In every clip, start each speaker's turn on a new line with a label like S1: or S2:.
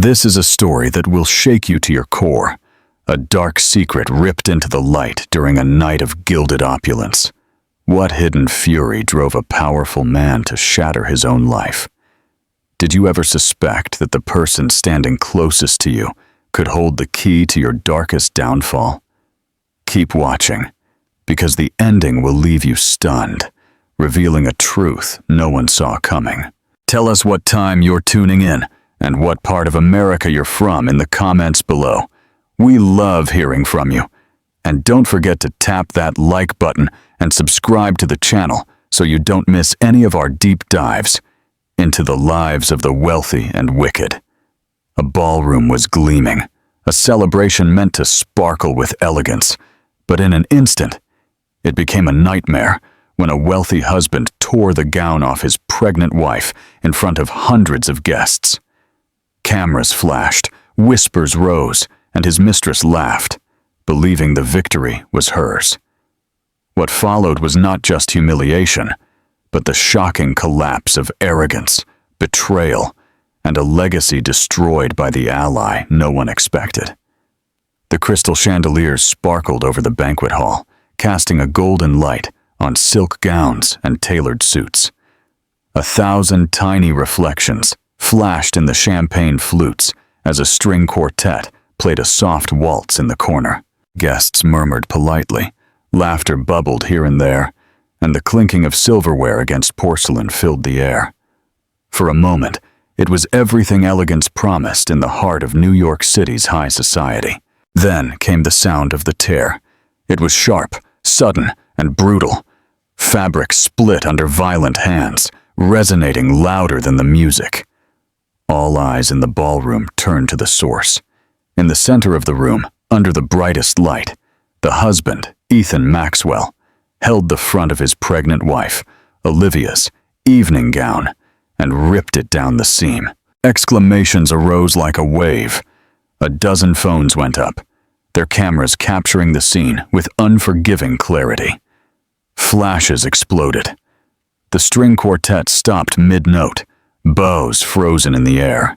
S1: This is a story that will shake you to your core, a dark secret ripped into the light during a night of gilded opulence. What hidden fury drove a powerful man to shatter his own life? Did you ever suspect that the person standing closest to you could hold the key to your darkest downfall? Keep watching, because the ending will leave you stunned, revealing a truth no one saw coming. Tell us what time you're tuning in and what part of America you're from in the comments below. We love hearing from you. And don't forget to tap that like button and subscribe to the channel so you don't miss any of our deep dives into the lives of the wealthy and wicked. A ballroom was gleaming, a celebration meant to sparkle with elegance, but in an instant, it became a nightmare when a wealthy husband tore the gown off his pregnant wife in front of hundreds of guests. Cameras flashed, whispers rose, and his mistress laughed, believing the victory was hers. What followed was not just humiliation, but the shocking collapse of arrogance, betrayal, and a legacy destroyed by the ally no one expected. The crystal chandeliers sparkled over the banquet hall, casting a golden light on silk gowns and tailored suits. 1,000 tiny reflections flashed in the champagne flutes as a string quartet played a soft waltz in the corner. Guests murmured politely, laughter bubbled here and there, and the clinking of silverware against porcelain filled the air. For a moment, it was everything elegance promised in the heart of New York City's high society. Then came the sound of the tear. It was sharp, sudden, and brutal. Fabric split under violent hands, resonating louder than the music. All eyes in the ballroom turned to the source. In the center of the room, under the brightest light, the husband, Ethan Maxwell, held the front of his pregnant wife, Olivia's, evening gown, and ripped it down the seam. Exclamations arose like a wave. A dozen phones went up, their cameras capturing the scene with unforgiving clarity. Flashes exploded. The string quartet stopped mid-note, bows frozen in the air.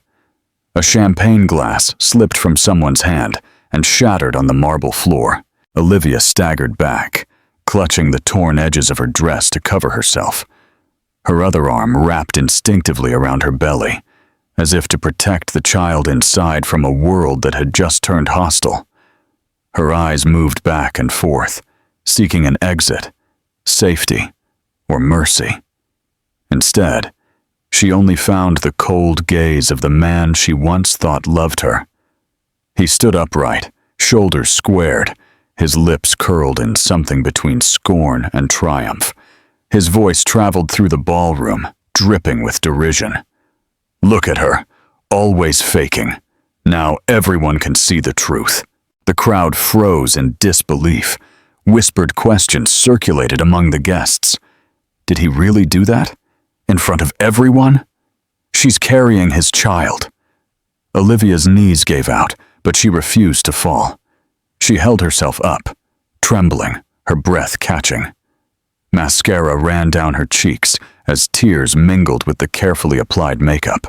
S1: A champagne glass slipped from someone's hand and shattered on the marble floor. Olivia staggered back, clutching the torn edges of her dress to cover herself. Her other arm wrapped instinctively around her belly, as if to protect the child inside from a world that had just turned hostile. Her eyes moved back and forth, seeking an exit, safety, or mercy. Instead, she only found the cold gaze of the man she once thought loved her. He stood upright, shoulders squared, his lips curled in something between scorn and triumph. His voice traveled through the ballroom, dripping with derision. "Look at her, always faking. Now everyone can see the truth." The crowd froze in disbelief. Whispered questions circulated among the guests. Did he really do that? In front of everyone? She's carrying his child. Olivia's knees gave out, but she refused to fall. She held herself up, trembling, her breath catching. Mascara ran down her cheeks as tears mingled with the carefully applied makeup.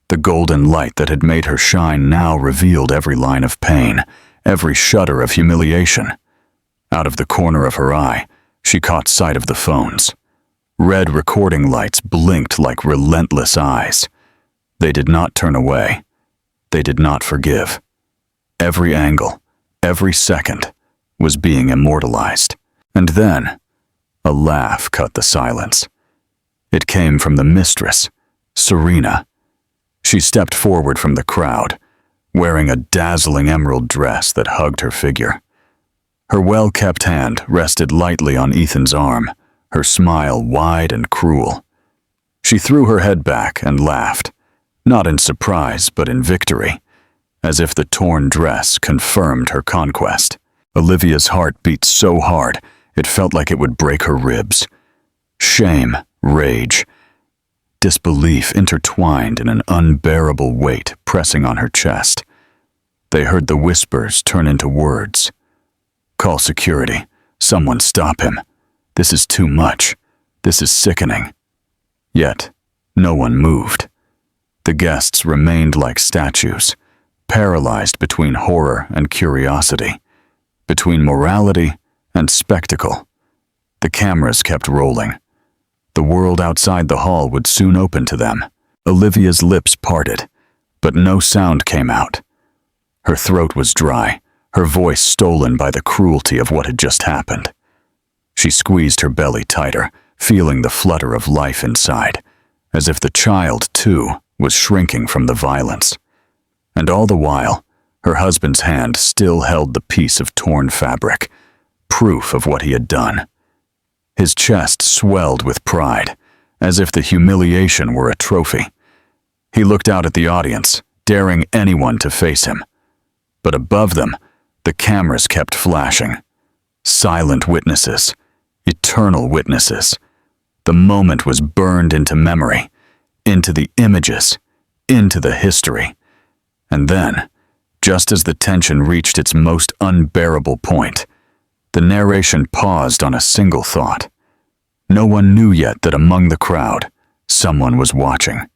S1: The golden light that had made her shine now revealed every line of pain, every shudder of humiliation. Out of the corner of her eye, she caught sight of the phones. Red recording lights blinked like relentless eyes. They did not turn away. They did not forgive. Every angle, every second, was being immortalized. And then, a laugh cut the silence. It came from the mistress, Serena. She stepped forward from the crowd, wearing a dazzling emerald dress that hugged her figure. Her well-kept hand rested lightly on Ethan's arm, her smile wide and cruel. She threw her head back and laughed, not in surprise but in victory, as if the torn dress confirmed her conquest. Olivia's heart beat so hard it felt like it would break her ribs. Shame, rage, disbelief intertwined in an unbearable weight pressing on her chest. They heard the whispers turn into words. "Call security. Someone stop him. This is too much. This is sickening." Yet, no one moved. The guests remained like statues, paralyzed between horror and curiosity, between morality and spectacle. The cameras kept rolling. The world outside the hall would soon open to them. Olivia's lips parted, but no sound came out. Her throat was dry, her voice stolen by the cruelty of what had just happened. She squeezed her belly tighter, feeling the flutter of life inside, as if the child, too, was shrinking from the violence. And all the while, her husband's hand still held the piece of torn fabric, proof of what he had done. His chest swelled with pride, as if the humiliation were a trophy. He looked out at the audience, daring anyone to face him. But above them, the cameras kept flashing. Silent witnesses, eternal witnesses. The moment was burned into memory, into the images, into the history. And then, just as the tension reached its most unbearable point, the narration paused on a single thought. No one knew yet that among the crowd, someone was watching.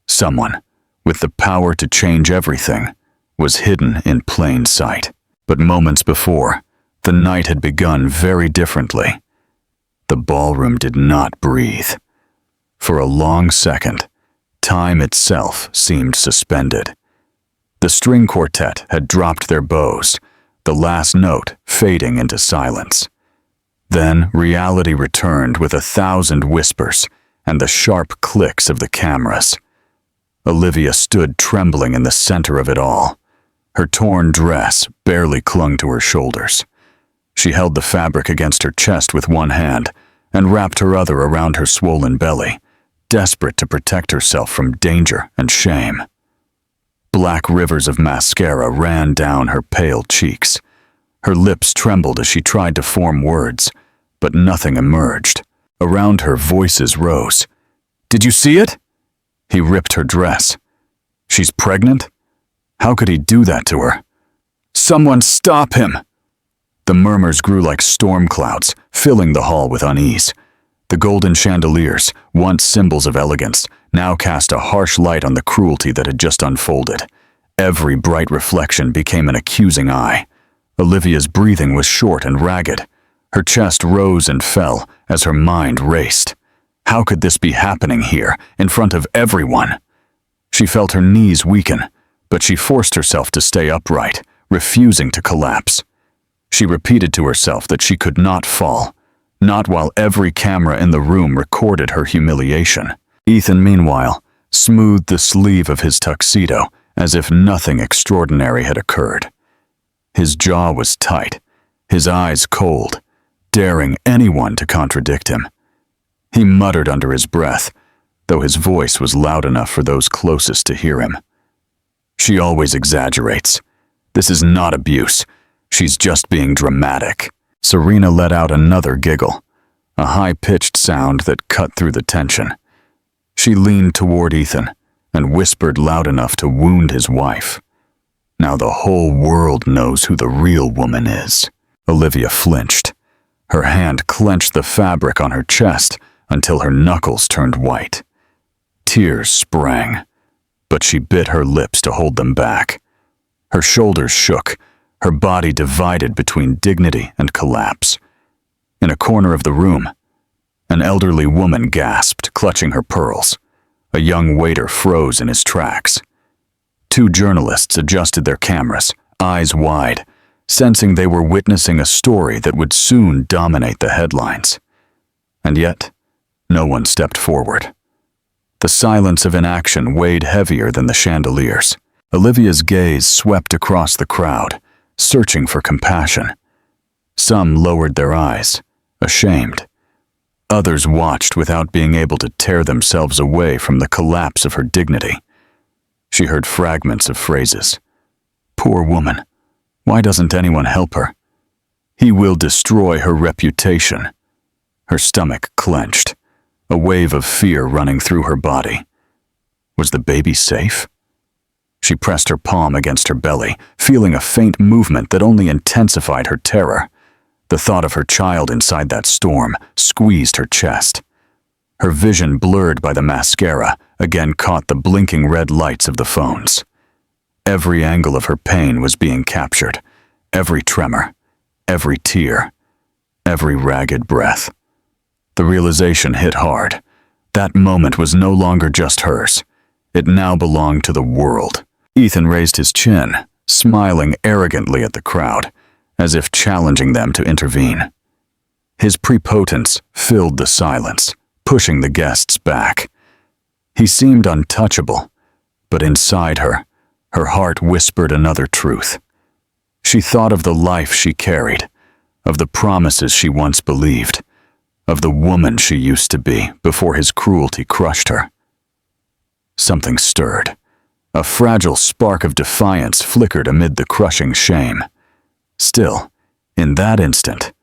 S1: Someone, with the power to change everything, was hidden in plain sight. But moments before, the night had begun very differently. The ballroom did not breathe. For a long second, time itself seemed suspended. The string quartet had dropped their bows, the last note fading into silence. Then reality returned with 1,000 whispers and the sharp clicks of the cameras. Olivia stood trembling in the center of it all. Her torn dress barely clung to her shoulders. She held the fabric against her chest with one hand and wrapped her other around her swollen belly, desperate to protect herself from danger and shame. Black rivers of mascara ran down her pale cheeks. Her lips trembled as she tried to form words, but nothing emerged. Around her, voices rose. "Did you see it?" He ripped her dress. "She's pregnant? How could he do that to her?" "Someone stop him!" The murmurs grew like storm clouds, filling the hall with unease. The golden chandeliers, once symbols of elegance, now cast a harsh light on the cruelty that had just unfolded. Every bright reflection became an accusing eye. Olivia's breathing was short and ragged. Her chest rose and fell as her mind raced. How could this be happening here, in front of everyone? She felt her knees weaken, but she forced herself to stay upright, refusing to collapse. She repeated to herself that she could not fall, not while every camera in the room recorded her humiliation. Ethan, meanwhile, smoothed the sleeve of his tuxedo as if nothing extraordinary had occurred. His jaw was tight, his eyes cold, daring anyone to contradict him. He muttered under his breath, though his voice was loud enough for those closest to hear him. "She always exaggerates. This is not abuse. She's just being dramatic." Serena let out another giggle, a high-pitched sound that cut through the tension. She leaned toward Ethan and whispered loud enough to wound his wife. "Now the whole world knows who the real woman is." Olivia flinched. Her hand clenched the fabric on her chest until her knuckles turned white. Tears sprang, but she bit her lips to hold them back. Her shoulders shook, her body divided between dignity and collapse. In a corner of the room, an elderly woman gasped, clutching her pearls. A young waiter froze in his tracks. Two journalists adjusted their cameras, eyes wide, sensing they were witnessing a story that would soon dominate the headlines. And yet, no one stepped forward. The silence of inaction weighed heavier than the chandeliers. Olivia's gaze swept across the crowd, searching for compassion. Some lowered their eyes, ashamed. Others watched without being able to tear themselves away from the collapse of her dignity. She heard fragments of phrases. "Poor woman. Why doesn't anyone help her? He will destroy her reputation." Her stomach clenched, a wave of fear running through her body. Was the baby safe? She pressed her palm against her belly, feeling a faint movement that only intensified her terror. The thought of her child inside that storm squeezed her chest. Her vision, blurred by the mascara, again caught the blinking red lights of the phones. Every angle of her pain was being captured, every tremor, every tear, every ragged breath. The realization hit hard. That moment was no longer just hers. It now belonged to the world. Ethan raised his chin, smiling arrogantly at the crowd, as if challenging them to intervene. His prepotence filled the silence, pushing the guests back. He seemed untouchable, but inside her heart whispered another truth. She thought of the life she carried, of the promises she once believed, of the woman she used to be before his cruelty crushed her. Something stirred. A fragile spark of defiance flickered amid the crushing shame. Still, in that instant,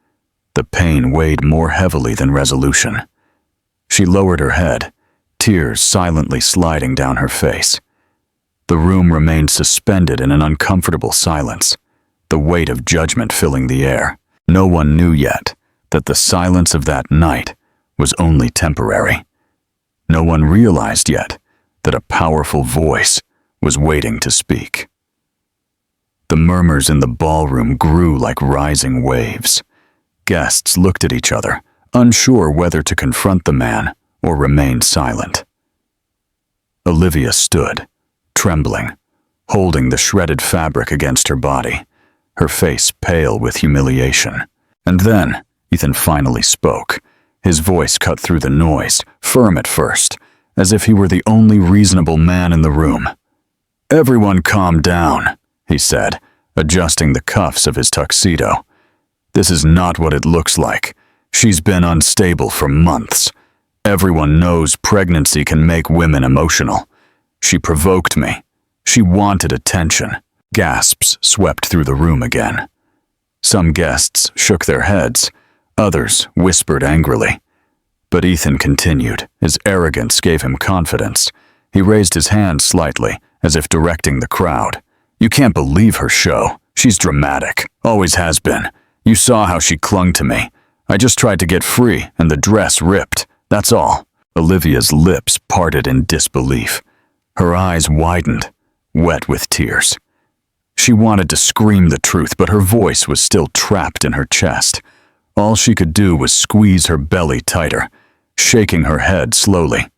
S1: the pain weighed more heavily than resolution. She lowered her head, tears silently sliding down her face. The room remained suspended in an uncomfortable silence, the weight of judgment filling the air. No one knew yet that the silence of that night was only temporary. No one realized yet that a powerful voice was waiting to speak. The murmurs in the ballroom grew like rising waves. Guests looked at each other, unsure whether to confront the man or remain silent. Olivia stood, trembling, holding the shredded fabric against her body, her face pale with humiliation. And then Ethan finally spoke. His voice cut through the noise, firm at first, as if he were the only reasonable man in the room. "Everyone calm down," he said, adjusting the cuffs of his tuxedo. "This is not what it looks like. She's been unstable for months. Everyone knows pregnancy can make women emotional. She provoked me. She wanted attention." Gasps swept through the room again. Some guests shook their heads, others whispered angrily. But Ethan continued. His arrogance gave him confidence. He raised his hand slightly, as if directing the crowd. "You can't believe her show. She's dramatic. Always has been. You saw how she clung to me. I just tried to get free, and the dress ripped. That's all." Olivia's lips parted in disbelief. Her eyes widened, wet with tears. She wanted to scream the truth, but her voice was still trapped in her chest. All she could do was squeeze her belly tighter, shaking her head slowly.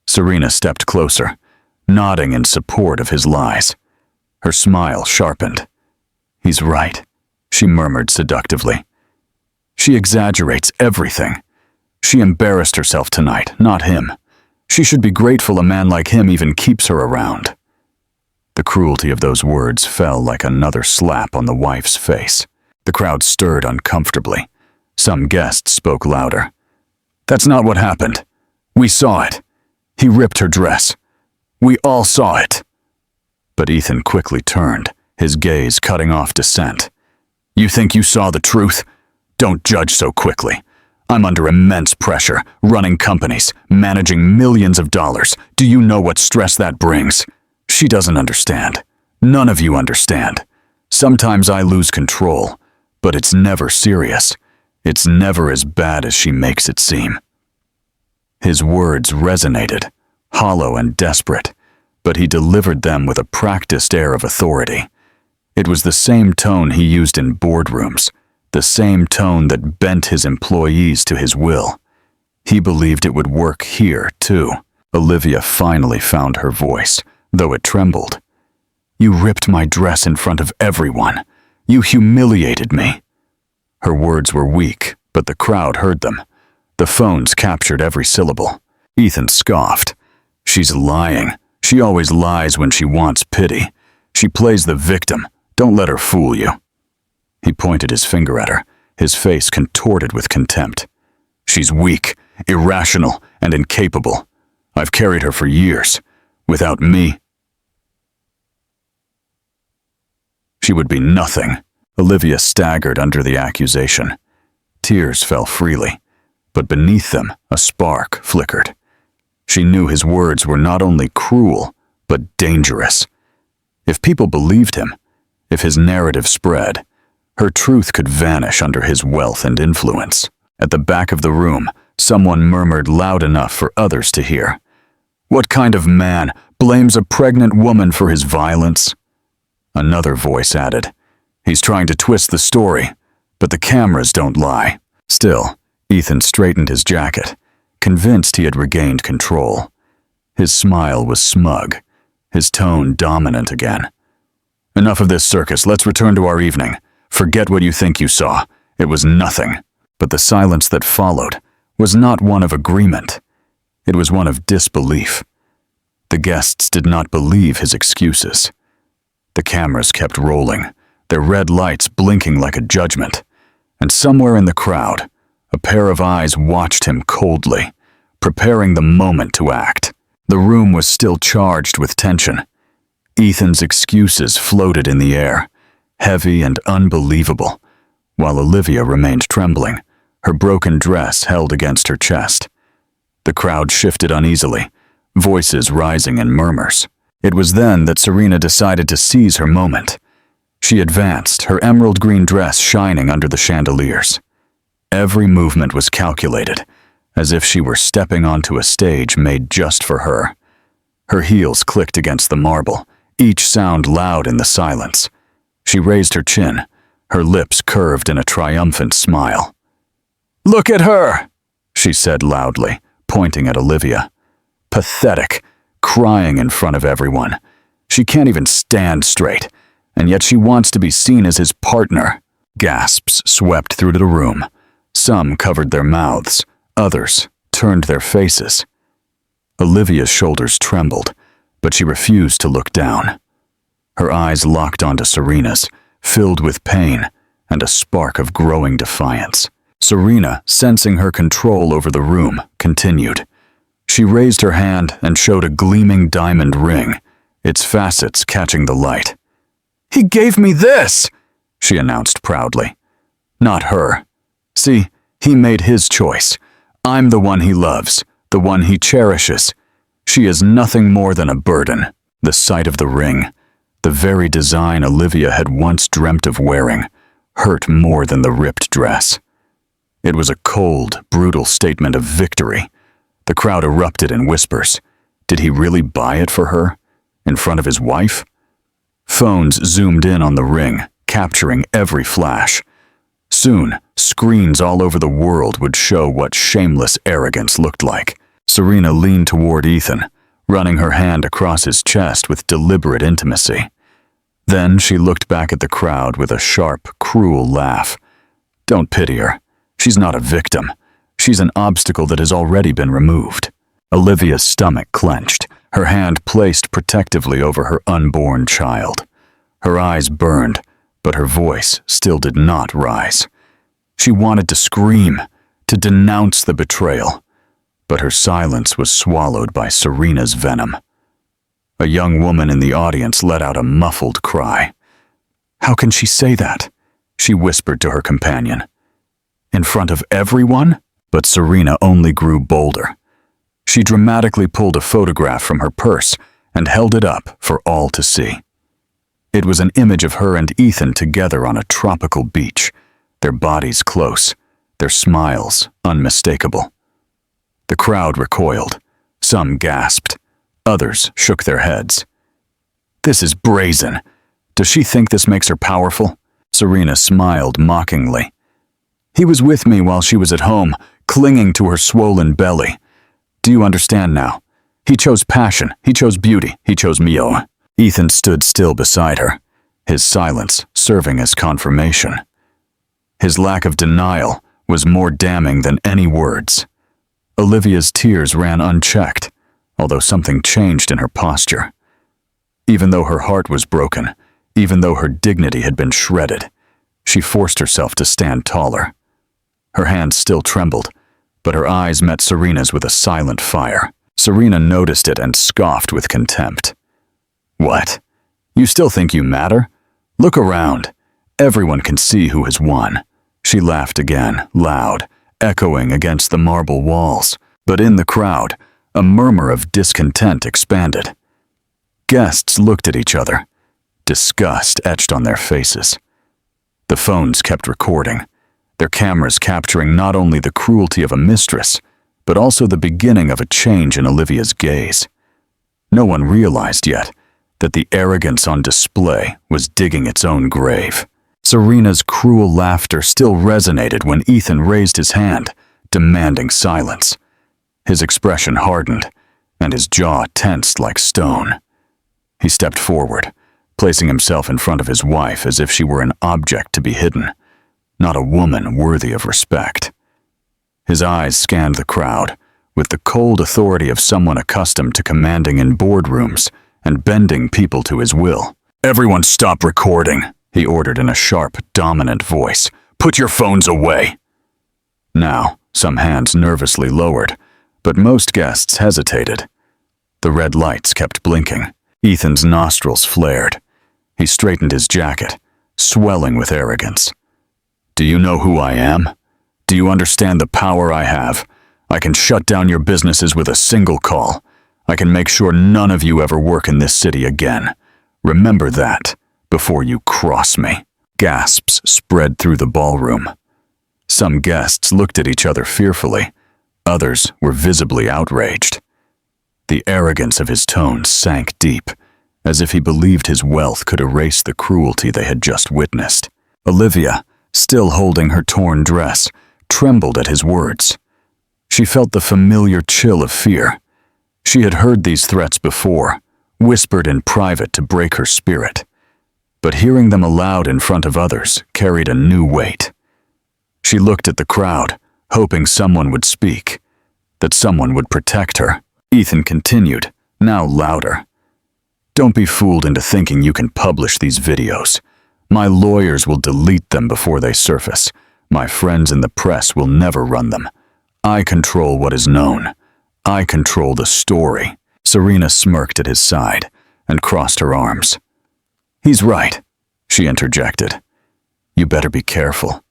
S1: Serena stepped closer, nodding in support of his lies. Her smile sharpened. "He's right," she murmured seductively. "She exaggerates everything. She embarrassed herself tonight, not him. She should be grateful a man like him even keeps her around." The cruelty of those words fell like another slap on the wife's face. The crowd stirred uncomfortably. Some guests spoke louder. "That's not what happened. We saw it. He ripped her dress. We all saw it." But Ethan quickly turned, his gaze cutting off dissent. "You think you saw the truth? Don't judge so quickly. I'm under immense pressure, running companies, managing millions of dollars. Do you know what stress that brings? She doesn't understand. None of you understand. Sometimes I lose control, but it's never serious. It's never as bad as she makes it seem." His words resonated, hollow and desperate, but he delivered them with a practiced air of authority. It was the same tone he used in boardrooms, the same tone that bent his employees to his will. He believed it would work here, too. Olivia finally found her voice, though it trembled. "You ripped my dress in front of everyone. You humiliated me." Her words were weak, but the crowd heard them. The phones captured every syllable. Ethan scoffed. "She's lying. She always lies when she wants pity. She plays the victim. Don't let her fool you." He pointed his finger at her, his face contorted with contempt. "She's weak, irrational, and incapable. I've carried her for years. Without me, she would be nothing." Olivia staggered under the accusation. Tears fell freely, but beneath them a spark flickered. She knew his words were not only cruel, but dangerous. If people believed him, if his narrative spread, her truth could vanish under his wealth and influence. At the back of the room, Someone murmured loud enough for others to hear. "What kind of man blames a pregnant woman for his violence?" Another voice added, "He's trying to twist the story, but the cameras don't lie." Still, Ethan straightened his jacket, convinced he had regained control. His smile was smug, his tone dominant again. "Enough of this circus, let's return to our evening. Forget what you think you saw. It was nothing." But the silence that followed was not one of agreement. It was one of disbelief. The guests did not believe his excuses. The cameras kept rolling, their red lights blinking like a judgment. And somewhere in the crowd, a pair of eyes watched him coldly, preparing the moment to act. The room was still charged with tension. Ethan's excuses floated in the air, heavy and unbelievable, while Olivia remained trembling, her broken dress held against her chest. The crowd shifted uneasily, voices rising in murmurs. It was then that Serena decided to seize her moment. She advanced, her emerald green dress shining under the chandeliers. Every movement was calculated, as if she were stepping onto a stage made just for her. Her heels clicked against the marble, each sound loud in the silence. She raised her chin, her lips curved in a triumphant smile. "Look at her!" she said loudly, pointing at Olivia. "Pathetic, crying in front of everyone. She can't even stand straight, and yet she wants to be seen as his partner." Gasps swept through the room. Some covered their mouths, others turned their faces. Olivia's shoulders trembled, but she refused to look down. Her eyes locked onto Serena's, filled with pain and a spark of growing defiance. Serena, sensing her control over the room, continued. She raised her hand and showed a gleaming diamond ring, its facets catching the light. "He gave me this!" she announced proudly. "Not her. See, he made his choice. I'm the one he loves, the one he cherishes. She is nothing more than a burden." The sight of the ring, the very design Olivia had once dreamt of wearing, hurt more than the ripped dress. It was a cold, brutal statement of victory. The crowd erupted in whispers. Did he really buy it for her? In front of his wife? Phones zoomed in on the ring, capturing every flash. Soon, screens all over the world would show what shameless arrogance looked like. Serena leaned toward Ethan, running her hand across his chest with deliberate intimacy. Then she looked back at the crowd with a sharp, cruel laugh. "Don't pity her. She's not a victim. She's an obstacle that has already been removed." Olivia's stomach clenched, her hand placed protectively over her unborn child. Her eyes burned, but her voice still did not rise. She wanted to scream, to denounce the betrayal, but her silence was swallowed by Serena's venom. A young woman in the audience let out a muffled cry. "How can she say that?" she whispered to her companion. "In front of everyone?" But Serena only grew bolder. She dramatically pulled a photograph from her purse and held it up for all to see. It was an image of her and Ethan together on a tropical beach, their bodies close, their smiles unmistakable. The crowd recoiled. Some gasped. Others shook their heads. "This is brazen. Does she think this makes her powerful?" Serena smiled mockingly. "He was with me while she was at home, clinging to her swollen belly. Do you understand now? He chose passion, he chose beauty, he chose Mio." Ethan stood still beside her, his silence serving as confirmation. His lack of denial was more damning than any words. Olivia's tears ran unchecked, although something changed in her posture. Even though her heart was broken, even though her dignity had been shredded, she forced herself to stand taller. Her hands still trembled, but her eyes met Serena's with a silent fire. Serena noticed it and scoffed with contempt. "What? You still think you matter? Look around. Everyone can see who has won." She laughed again, loud, echoing against the marble walls. But in the crowd, a murmur of discontent expanded. Guests looked at each other, disgust etched on their faces. The phones kept recording, their cameras capturing not only the cruelty of a mistress, but also the beginning of a change in Olivia's gaze. No one realized yet that the arrogance on display was digging its own grave. Serena's cruel laughter still resonated when Ethan raised his hand, demanding silence. His expression hardened, and his jaw tensed like stone. He stepped forward, placing himself in front of his wife as if she were an object to be hidden, not a woman worthy of respect. His eyes scanned the crowd, with the cold authority of someone accustomed to commanding in boardrooms and bending people to his will. "Everyone stop recording," he ordered in a sharp, dominant voice. "Put your phones away." Now, some hands nervously lowered, but most guests hesitated. The red lights kept blinking. Ethan's nostrils flared. He straightened his jacket, swelling with arrogance. "Do you know who I am? Do you understand the power I have? I can shut down your businesses with a single call. I can make sure none of you ever work in this city again. Remember that before you cross me." Gasps spread through the ballroom. Some guests looked at each other fearfully. Others were visibly outraged. The arrogance of his tone sank deep, as if he believed his wealth could erase the cruelty they had just witnessed. Olivia, still holding her torn dress, trembled at his words. She felt the familiar chill of fear. She had heard these threats before, whispered in private to break her spirit. But hearing them aloud in front of others carried a new weight. She looked at the crowd, hoping someone would speak, that someone would protect her. Ethan continued, now louder. "Don't be fooled into thinking you can publish these videos. My lawyers will delete them before they surface. My friends in the press will never run them. I control what is known. I control the story." Serena smirked at his side and crossed her arms. "He's right," she interjected. "You better be careful.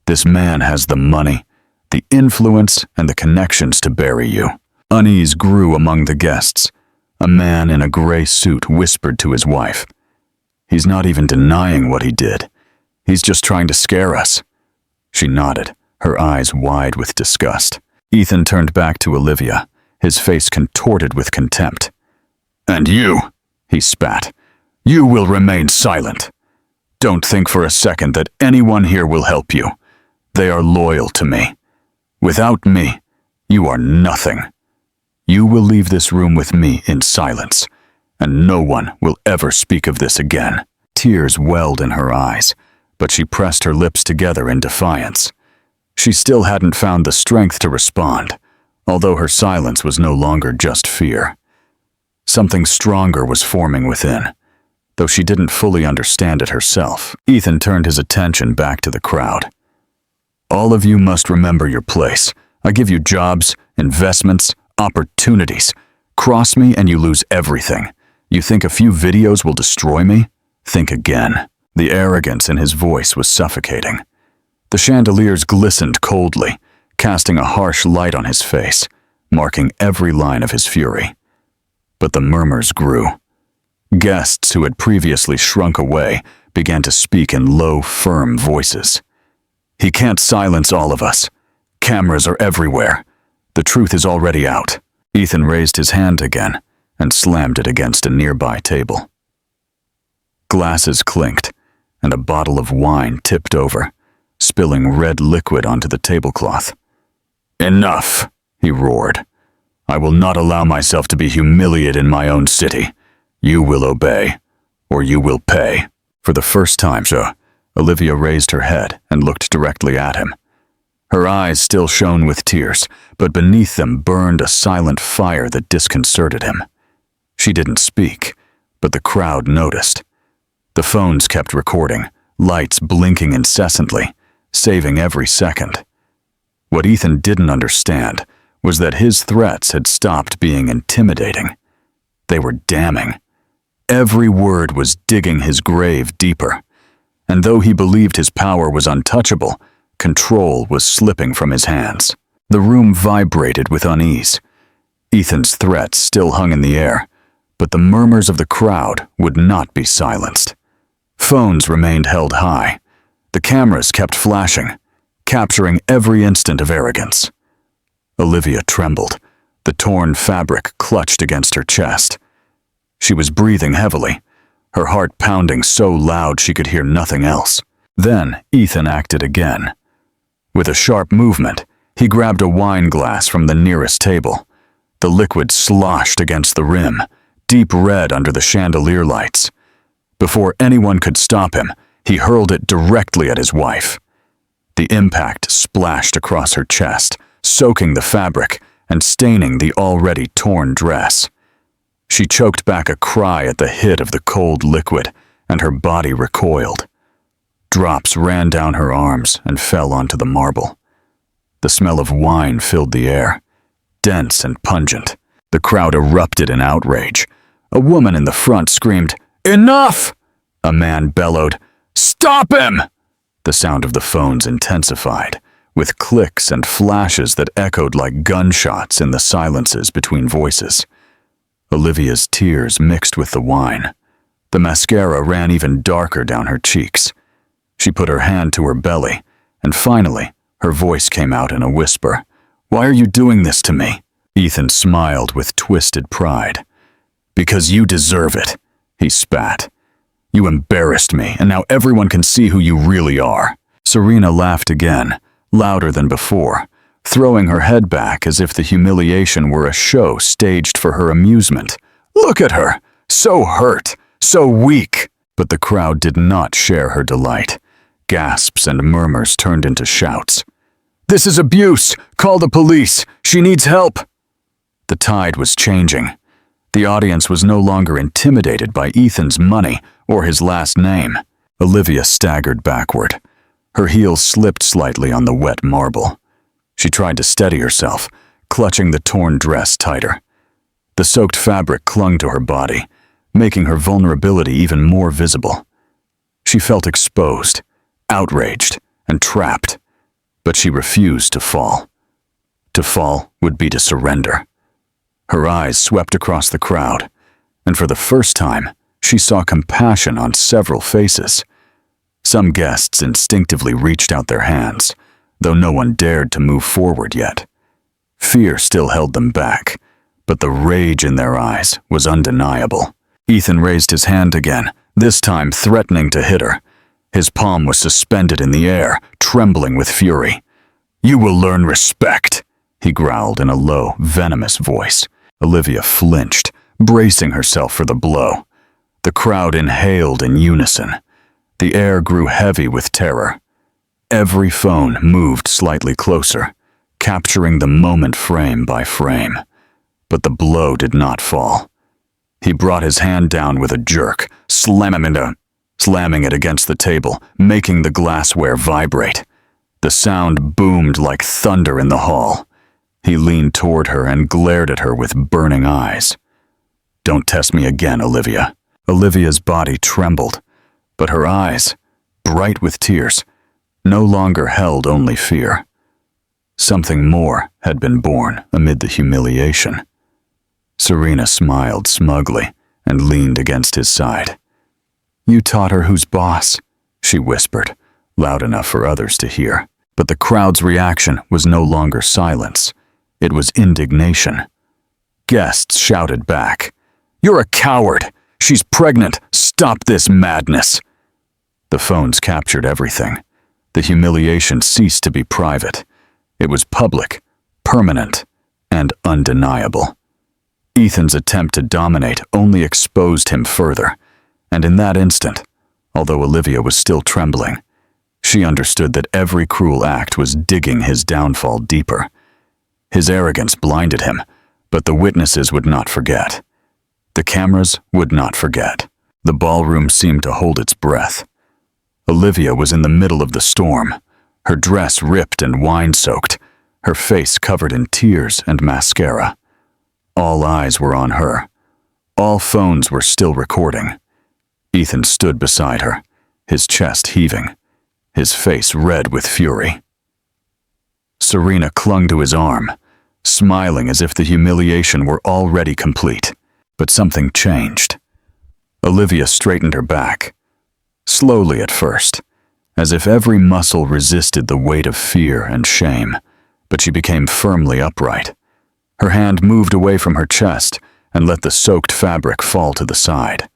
S1: This man has the money, the influence, and the connections to bury you." Unease grew among the guests. A man in a gray suit whispered to his wife, "He's not even denying what he did. He's just trying to scare us." She nodded, her eyes wide with disgust. Ethan turned back to Olivia, his face contorted with contempt. "And you," he spat, "you will remain silent. Don't think for a second that anyone here will help you. They are loyal to me. Without me, you are nothing. You will leave this room with me in silence, and no one will ever speak of this again." Tears welled in her eyes, but she pressed her lips together in defiance. She still hadn't found the strength to respond, although her silence was no longer just fear. Something stronger was forming within, though she didn't fully understand it herself. Ethan turned his attention back to the crowd. "All of you must remember your place. I give you jobs, investments, opportunities. Cross me and you lose everything. You think a few videos will destroy me? Think again." The arrogance in his voice was suffocating. The chandeliers glistened coldly, casting a harsh light on his face, marking every line of his fury. But the murmurs grew. Guests who had previously shrunk away began to speak in low, firm voices. "He can't silence all of us. Cameras are everywhere. The truth is already out." Ethan raised his hand again and slammed it against a nearby table. Glasses clinked, and a bottle of wine tipped over, spilling red liquid onto the tablecloth. "Enough," he roared. "I will not allow myself to be humiliated in my own city. You will obey, or you will pay." For the first time, Olivia raised her head and looked directly at him. Her eyes still shone with tears, but beneath them burned a silent fire that disconcerted him. She didn't speak, but the crowd noticed. The phones kept recording, lights blinking incessantly, saving every second. What Ethan didn't understand was that his threats had stopped being intimidating. They were damning. Every word was digging his grave deeper. And though he believed his power was untouchable, control was slipping from his hands. The room vibrated with unease. Ethan's threats still hung in the air, but the murmurs of the crowd would not be silenced. Phones remained held high. The cameras kept flashing, capturing every instant of arrogance. Olivia trembled. The torn fabric clutched against her chest. She was breathing heavily, her heart pounding so loud she could hear nothing else. Then Ethan acted again. With a sharp movement, he grabbed a wine glass from the nearest table. The liquid sloshed against the rim, deep red under the chandelier lights. Before anyone could stop him, he hurled it directly at his wife. The impact splashed across her chest, soaking the fabric and staining the already torn dress. She choked back a cry at the hit of the cold liquid, and her body recoiled. Drops ran down her arms and fell onto the marble. The smell of wine filled the air, dense and pungent. The crowd erupted in outrage. A woman in the front screamed, "Enough!" A man bellowed, "Stop him!" The sound of the phones intensified, with clicks and flashes that echoed like gunshots in the silences between voices. Olivia's tears mixed with the wine. The mascara ran even darker down her cheeks. She put her hand to her belly, and finally, her voice came out in a whisper. "Why are you doing this to me?" Ethan smiled with twisted pride. "Because you deserve it," he spat. "You embarrassed me, and now everyone can see who you really are." Serena laughed again, louder than before, throwing her head back as if the humiliation were a show staged for her amusement. "Look at her! So hurt! So weak!" But the crowd did not share her delight. Gasps and murmurs turned into shouts. "This is abuse! Call the police! She needs help!" The tide was changing. The audience was no longer intimidated by Ethan's money or his last name. Olivia staggered backward. Her heels slipped slightly on the wet marble. She tried to steady herself, clutching the torn dress tighter. The soaked fabric clung to her body, making her vulnerability even more visible. She felt exposed, outraged, and trapped, but she refused to fall. To fall would be to surrender. Her eyes swept across the crowd, and for the first time, she saw compassion on several faces. Some guests instinctively reached out their hands, though no one dared to move forward yet. Fear still held them back, but the rage in their eyes was undeniable. Ethan raised his hand again, this time threatening to hit her. His palm was suspended in the air, trembling with fury. "You will learn respect," he growled in a low, venomous voice. Olivia flinched, bracing herself for the blow. The crowd inhaled in unison. The air grew heavy with terror. Every phone moved slightly closer, capturing the moment frame by frame. But the blow did not fall. He brought his hand down with a jerk, slamming it against the table, making the glassware vibrate. The sound boomed like thunder in the hall. He leaned toward her and glared at her with burning eyes. "Don't test me again, Olivia." Olivia's body trembled, but her eyes, bright with tears, no longer held only fear. Something more had been born amid the humiliation. Serena smiled smugly and leaned against his side. "You taught her who's boss," she whispered, loud enough for others to hear. But the crowd's reaction was no longer silence. It was indignation. Guests shouted back, "You're a coward! She's pregnant! Stop this madness!" The phones captured everything. The humiliation ceased to be private. It was public, permanent, and undeniable. Ethan's attempt to dominate only exposed him further, and in that instant, although Olivia was still trembling, she understood that every cruel act was digging his downfall deeper. His arrogance blinded him, but the witnesses would not forget. The cameras would not forget. The ballroom seemed to hold its breath. Olivia was in the middle of the storm, her dress ripped and wine-soaked, her face covered in tears and mascara. All eyes were on her. All phones were still recording. Ethan stood beside her, his chest heaving, his face red with fury. Serena clung to his arm, smiling as if the humiliation were already complete. But something changed. Olivia straightened her back, slowly at first, as if every muscle resisted the weight of fear and shame. but she became firmly upright. Her hand moved away from her chest and let the soaked fabric fall to the side.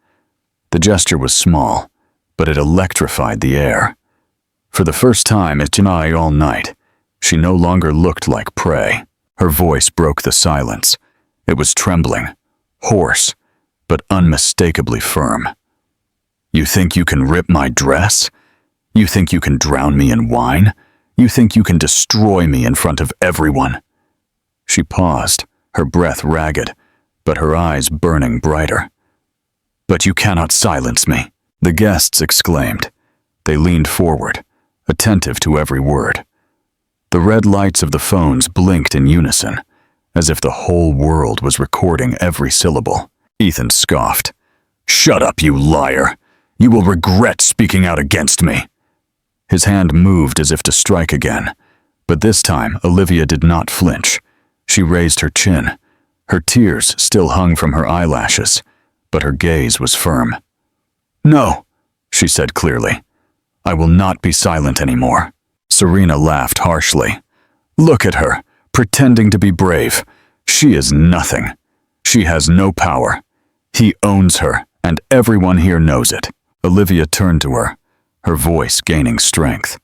S1: The gesture was small, but it electrified the air. For the first time tonight all night, she no longer looked like prey. Her voice broke the silence. It was trembling, hoarse, but unmistakably firm. "You think you can rip my dress? You think you can drown me in wine? You think you can destroy me in front of everyone?" She paused, her breath ragged, but her eyes burning brighter. "But you cannot silence me," the guests exclaimed. They leaned forward, attentive to every word. The red lights of the phones blinked in unison, as if the whole world was recording every syllable. Ethan scoffed. "Shut up, you liar! You will regret speaking out against me." His hand moved as if to strike again, but this time Olivia did not flinch. She raised her chin. Her tears still hung from her eyelashes, but her gaze was firm. "No," she said clearly. "I will not be silent anymore." Serena laughed harshly. "Look at her, pretending to be brave. She is nothing. She has no power. He owns her, and everyone here knows it." Olivia turned to her, her voice gaining strength.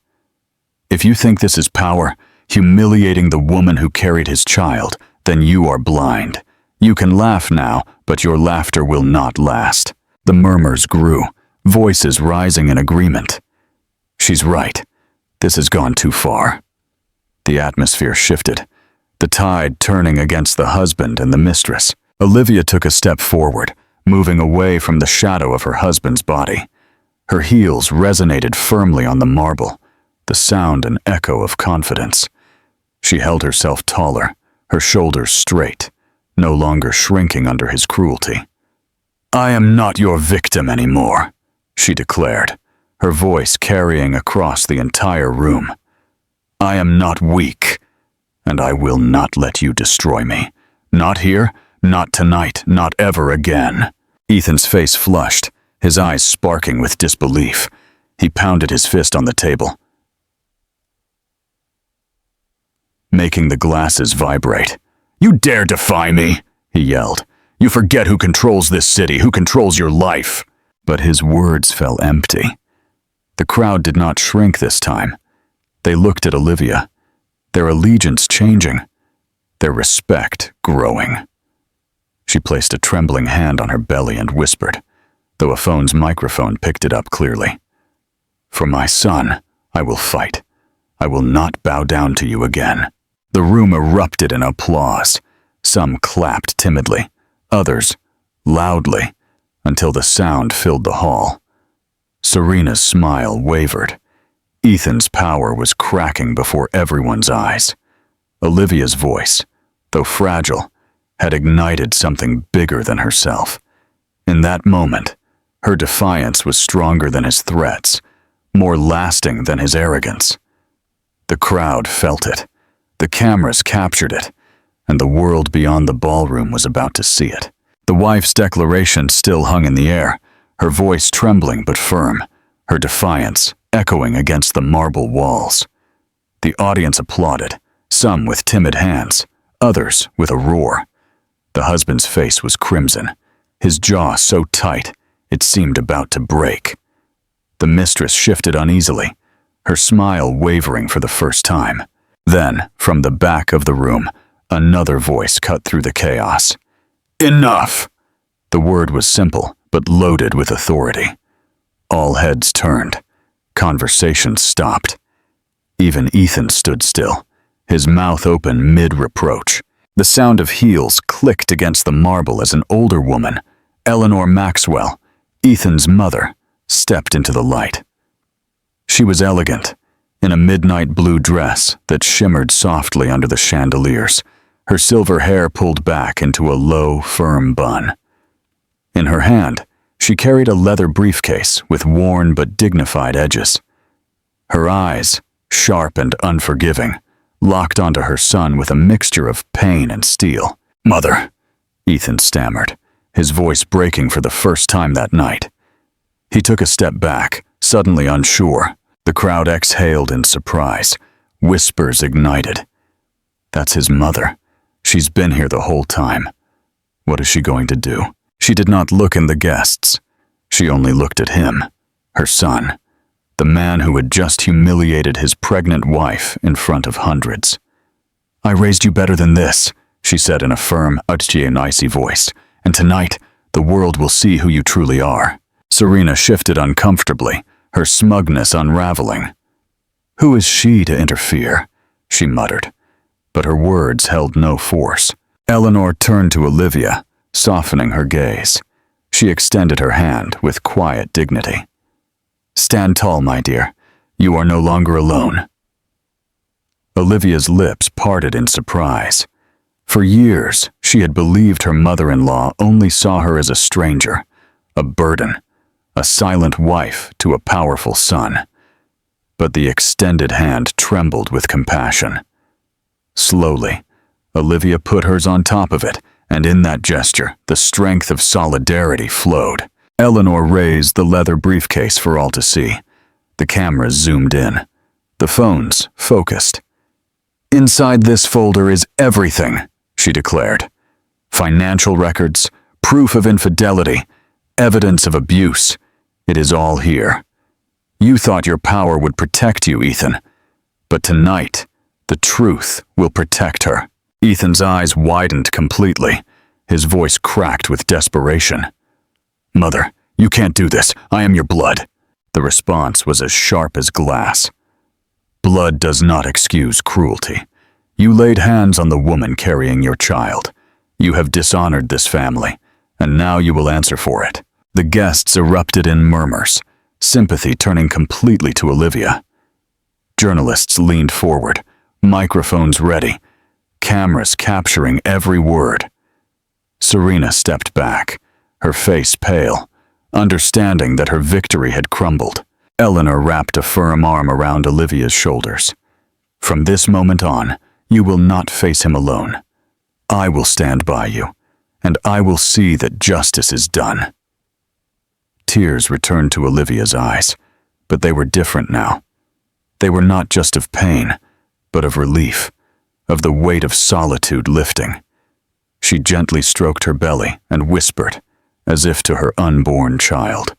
S1: "If you think this is power, humiliating the woman who carried his child, then you are blind. You can laugh now, but your laughter will not last." The murmurs grew, voices rising in agreement. "She's right. This has gone too far." The atmosphere shifted, the tide turning against the husband and the mistress. Olivia took a step forward, moving away from the shadow of her husband's body. Her heels resonated firmly on the marble, the sound an echo of confidence. She held herself taller, her shoulders straight, no longer shrinking under his cruelty. "I am not your victim anymore," she declared, her voice carrying across the entire room. "I am not weak, and I will not let you destroy me. Not here, not tonight, not ever again." Ethan's face flushed, his eyes sparking with disbelief. He pounded his fist on the table, making the glasses vibrate. "You dare defy me?" he yelled. "You forget who controls this city, who controls your life." But his words fell empty. The crowd did not shrink this time. They looked at Olivia, their allegiance changing, their respect growing. She placed a trembling hand on her belly and whispered, though a phone's microphone picked it up clearly. "For my son, I will fight. I will not bow down to you again." The room erupted in applause. Some clapped timidly, others loudly, until the sound filled the hall. Serena's smile wavered. Ethan's power was cracking before everyone's eyes. Olivia's voice, though fragile, had ignited something bigger than herself. In that moment, her defiance was stronger than his threats, more lasting than his arrogance. The crowd felt it. The cameras captured it, and the world beyond the ballroom was about to see it. The wife's declaration still hung in the air, her voice trembling but firm, her defiance echoing against the marble walls. The audience applauded, some with timid hands, others with a roar. The husband's face was crimson, his jaw so tight it seemed about to break. The mistress shifted uneasily, her smile wavering for the first time. Then, from the back of the room, another voice cut through the chaos. "Enough!" The word was simple, but loaded with authority. All heads turned. Conversation stopped. Even Ethan stood still, his mouth open mid-reproach. The sound of heels clicked against the marble as an older woman, Eleanor Maxwell, Ethan's mother, stepped into the light. She was elegant, in a midnight blue dress that shimmered softly under the chandeliers, her silver hair pulled back into a low, firm bun. In her hand, she carried a leather briefcase with worn but dignified edges. Her eyes, sharp and unforgiving, locked onto her son with a mixture of pain and steel. "Mother," Ethan stammered, his voice breaking for the first time that night. He took a step back, suddenly unsure. The crowd exhaled in surprise. Whispers ignited. That's his mother. She's been here the whole time. What is she going to do? She did not look in the guests. She only looked at him, her son, the man who had just humiliated his pregnant wife in front of hundreds. I raised you better than this, she said in a firm, icy voice, and tonight the world will see who you truly are. Serena shifted uncomfortably, her smugness unraveling. Who is she to interfere? She muttered, but her words held no force. Eleanor turned to Olivia, softening her gaze. She extended her hand with quiet dignity. Stand tall, my dear. You are no longer alone. Olivia's lips parted in surprise. For years, she had believed her mother-in-law only saw her as a stranger, a burden, a silent wife to a powerful son. But the extended hand trembled with compassion. Slowly, Olivia put hers on top of it, and in that gesture, the strength of solidarity flowed. Eleanor raised the leather briefcase for all to see. The cameras zoomed in. The phones focused. Inside this folder is everything, she declared. Financial records, proof of infidelity, evidence of abuse. It is all here. You thought your power would protect you, Ethan. But tonight, the truth will protect her. Ethan's eyes widened completely. His voice cracked with desperation. Mother, you can't do this. I am your blood. The response was as sharp as glass. Blood does not excuse cruelty. You laid hands on the woman carrying your child. You have dishonored this family, and now you will answer for it. The guests erupted in murmurs, sympathy turning completely to Olivia. Journalists leaned forward, microphones ready, cameras capturing every word. Serena stepped back, her face pale, understanding that her victory had crumbled. Eleanor wrapped a firm arm around Olivia's shoulders. From this moment on, you will not face him alone. I will stand by you, and I will see that justice is done. Tears returned to Olivia's eyes, but they were different now. They were not just of pain, but of relief, of the weight of solitude lifting. She gently stroked her belly and whispered, as if to her unborn child.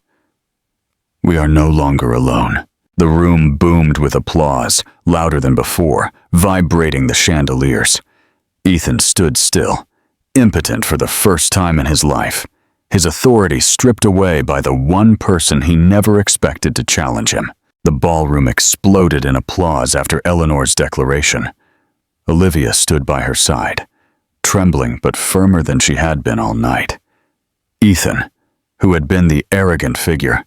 S1: We are no longer alone. The room boomed with applause, louder than before, vibrating the chandeliers. Ethan stood still, impotent for the first time in his life, his authority stripped away by the one person he never expected to challenge him. The ballroom exploded in applause after Eleanor's declaration. Olivia stood by her side, trembling but firmer than she had been all night. Ethan, who had been the arrogant figure,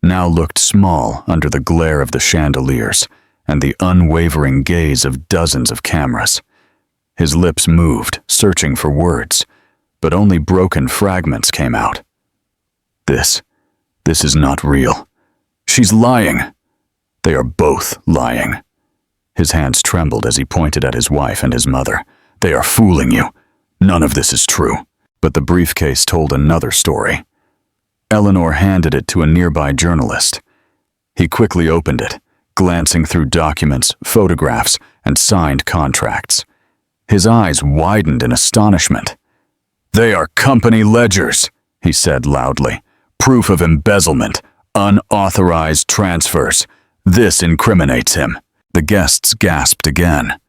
S1: now looked small under the glare of the chandeliers and the unwavering gaze of dozens of cameras. His lips moved, searching for words, but only broken fragments came out. This is not real. She's lying. They are both lying. His hands trembled as he pointed at his wife and his mother. They are fooling you. None of this is true. But the briefcase told another story. Eleanor handed it to a nearby journalist. He quickly opened it, glancing through documents, photographs, and signed contracts. His eyes widened in astonishment. They are company ledgers, he said loudly. Proof of embezzlement, unauthorized transfers. This incriminates him. The guests gasped again.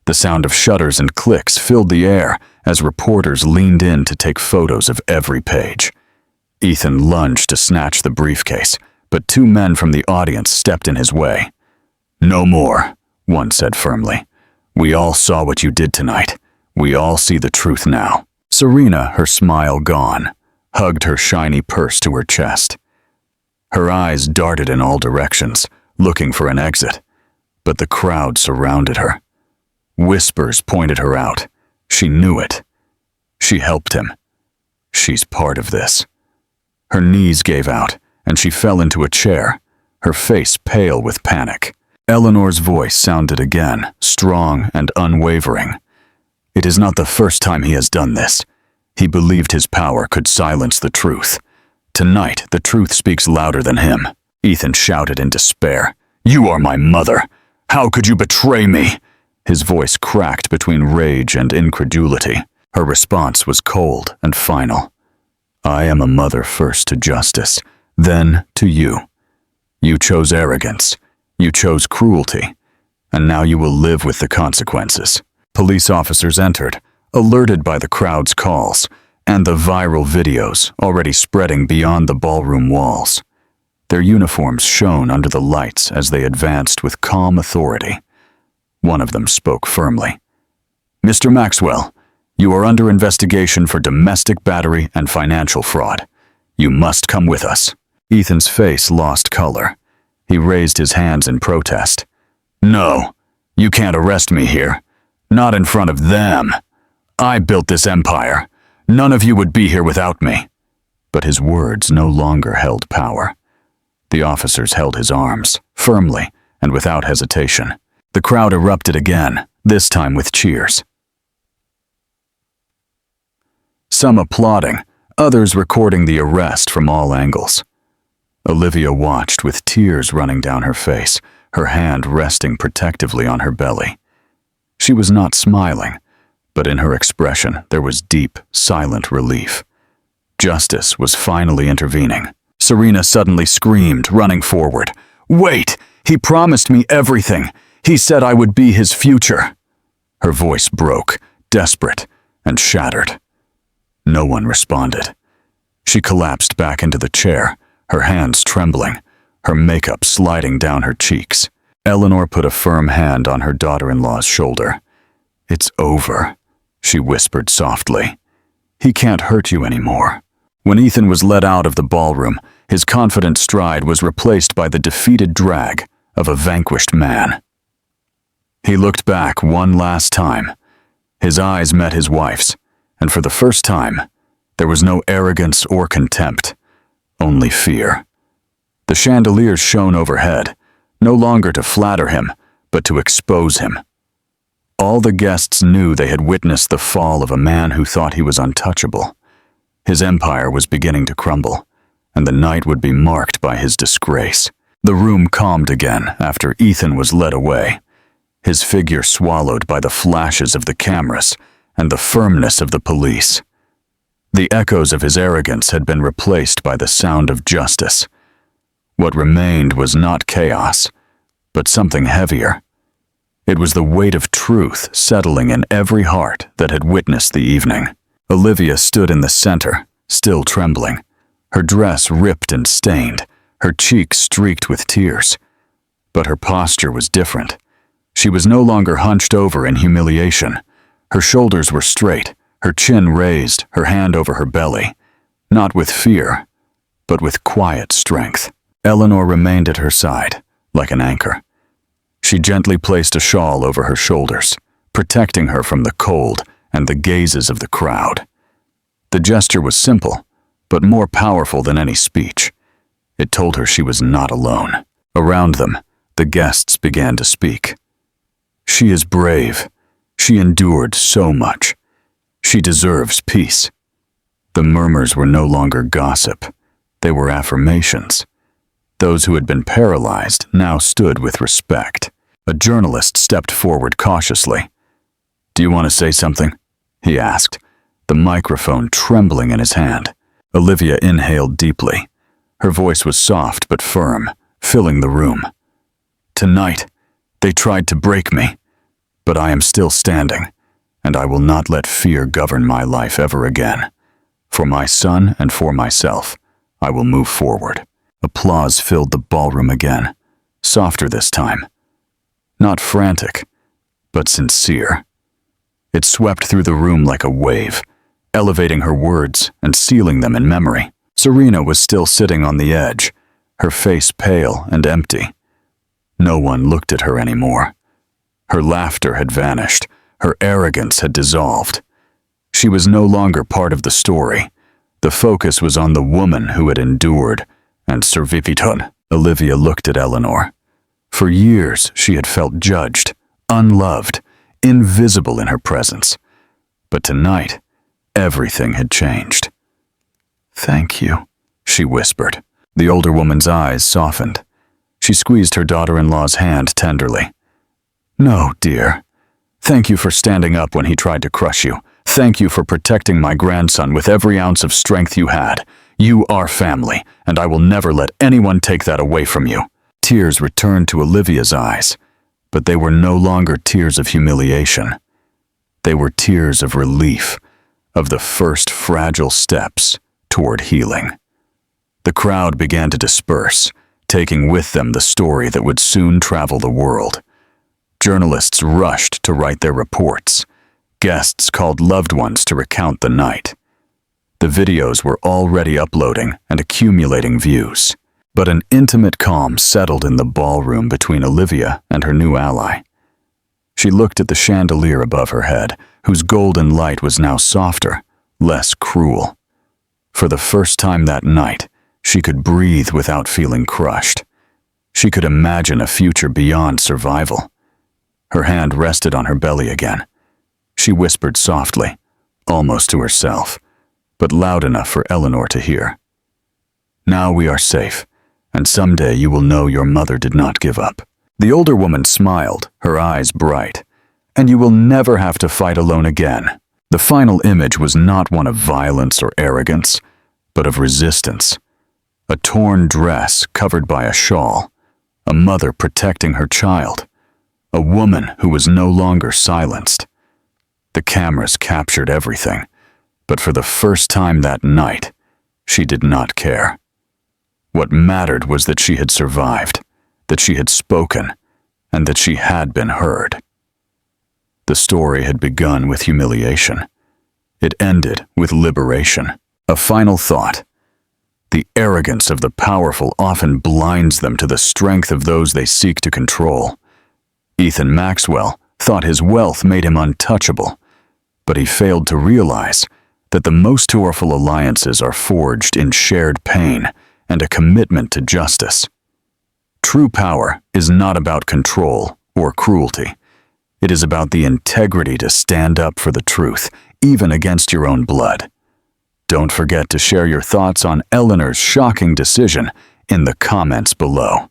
S1: The sound of shutters and clicks filled the air as reporters leaned in to take photos of every page. Ethan lunged to snatch the briefcase, but two men from the audience stepped in his way. No more, one said firmly. We all saw what you did tonight. We all see the truth now. Serena, her smile gone, hugged her shiny purse to her chest. Her eyes darted in all directions, looking for an exit, but the crowd surrounded her. Whispers pointed her out. She knew it. She helped him. She's part of this. Her knees gave out, and she fell into a chair, her face pale with panic. Eleanor's voice sounded again, strong and unwavering. It is not the first time he has done this. He believed his power could silence the truth. Tonight, the truth speaks louder than him. Ethan shouted in despair. You are my mother. How could you betray me? His voice cracked between rage and incredulity. Her response was cold and final. I am a mother first to justice, then to you. You chose arrogance. You chose cruelty. And now you will live with the consequences. Police officers entered, alerted by the crowd's calls and the viral videos already spreading beyond the ballroom walls. Their uniforms shone under the lights as they advanced with calm authority. One of them spoke firmly. Mr. Maxwell, you are under investigation for domestic battery and financial fraud. You must come with us. Ethan's face lost color. He raised his hands in protest. No, you can't arrest me here. Not in front of them. I built this empire. None of you would be here without me. But his words no longer held power. The officers held his arms, firmly and without hesitation. The crowd erupted again, this time with cheers. Some applauding, others recording the arrest from all angles. Olivia watched with tears running down her face, her hand resting protectively on her belly. She was not smiling, but in her expression there was deep, silent relief. Justice was finally intervening. Serena suddenly screamed, running forward. Wait! He promised me everything! He said I would be his future! Her voice broke, desperate and shattered. No one responded. She collapsed back into the chair, her hands trembling, her makeup sliding down her cheeks. Eleanor put a firm hand on her daughter-in-law's shoulder. It's over, she whispered softly. He can't hurt you anymore. When Ethan was led out of the ballroom, his confident stride was replaced by the defeated drag of a vanquished man. He looked back one last time. His eyes met his wife's, and for the first time, there was no arrogance or contempt, only fear. The chandeliers shone overhead, no longer to flatter him, but to expose him. All the guests knew they had witnessed the fall of a man who thought he was untouchable. His empire was beginning to crumble, and the night would be marked by his disgrace. The room calmed again after Ethan was led away, his figure swallowed by the flashes of the cameras and the firmness of the police. The echoes of his arrogance had been replaced by the sound of justice. What remained was not chaos, but something heavier. It was the weight of truth settling in every heart that had witnessed the evening. Olivia stood in the center, still trembling, her dress ripped and stained, her cheeks streaked with tears. But her posture was different. She was no longer hunched over in humiliation. Her shoulders were straight, her chin raised, her hand over her belly, not with fear, but with quiet strength. Eleanor remained at her side, like an anchor. She gently placed a shawl over her shoulders, protecting her from the cold and the gazes of the crowd. The gesture was simple, but more powerful than any speech. It told her she was not alone. Around them, the guests began to speak. She is brave. She endured so much. She deserves peace. The murmurs were no longer gossip. They were affirmations. Those who had been paralyzed now stood with respect. A journalist stepped forward cautiously. "Do you want to say something?" he asked, the microphone trembling in his hand. Olivia inhaled deeply. Her voice was soft but firm, filling the room. "Tonight, they tried to break me, but I am still standing, and I will not let fear govern my life ever again. For my son and for myself, I will move forward." Applause filled the ballroom again, softer this time. Not frantic, but sincere. It swept through the room like a wave, elevating her words and sealing them in memory. Serena was still sitting on the edge, her face pale and empty. No one looked at her anymore. Her laughter had vanished, her arrogance had dissolved. She was no longer part of the story. The focus was on the woman who had endured and survived. Olivia looked at Eleanor. For years, she had felt judged, unloved, invisible in her presence. But tonight, everything had changed. "Thank you," she whispered. The older woman's eyes softened. She squeezed her daughter-in-law's hand tenderly. "No, dear. Thank you for standing up when he tried to crush you. Thank you for protecting my grandson with every ounce of strength you had. You are family, and I will never let anyone take that away from you." Tears returned to Olivia's eyes, but they were no longer tears of humiliation. They were tears of relief, of the first fragile steps toward healing. The crowd began to disperse, taking with them the story that would soon travel the world. Journalists rushed to write their reports. Guests called loved ones to recount the night. The videos were already uploading and accumulating views. But an intimate calm settled in the ballroom between Olivia and her new ally. She looked at the chandelier above her head, whose golden light was now softer, less cruel. For the first time that night, she could breathe without feeling crushed. She could imagine a future beyond survival. Her hand rested on her belly again. She whispered softly, almost to herself, but loud enough for Eleanor to hear. "Now we are safe, and someday you will know your mother did not give up." The older woman smiled, her eyes bright. "And you will never have to fight alone again." The final image was not one of violence or arrogance, but of resistance. A torn dress covered by a shawl, a mother protecting her child, a woman who was no longer silenced. The cameras captured everything, but for the first time that night, she did not care. What mattered was that she had survived, that she had spoken, and that she had been heard. The story had begun with humiliation. It ended with liberation. A final thought. The arrogance of the powerful often blinds them to the strength of those they seek to control. Ethan Maxwell thought his wealth made him untouchable, but he failed to realize that the most powerful alliances are forged in shared pain and a commitment to justice. True power is not about control or cruelty. It is about the integrity to stand up for the truth, even against your own blood. Don't forget to share your thoughts on Eleanor's shocking decision in the comments below.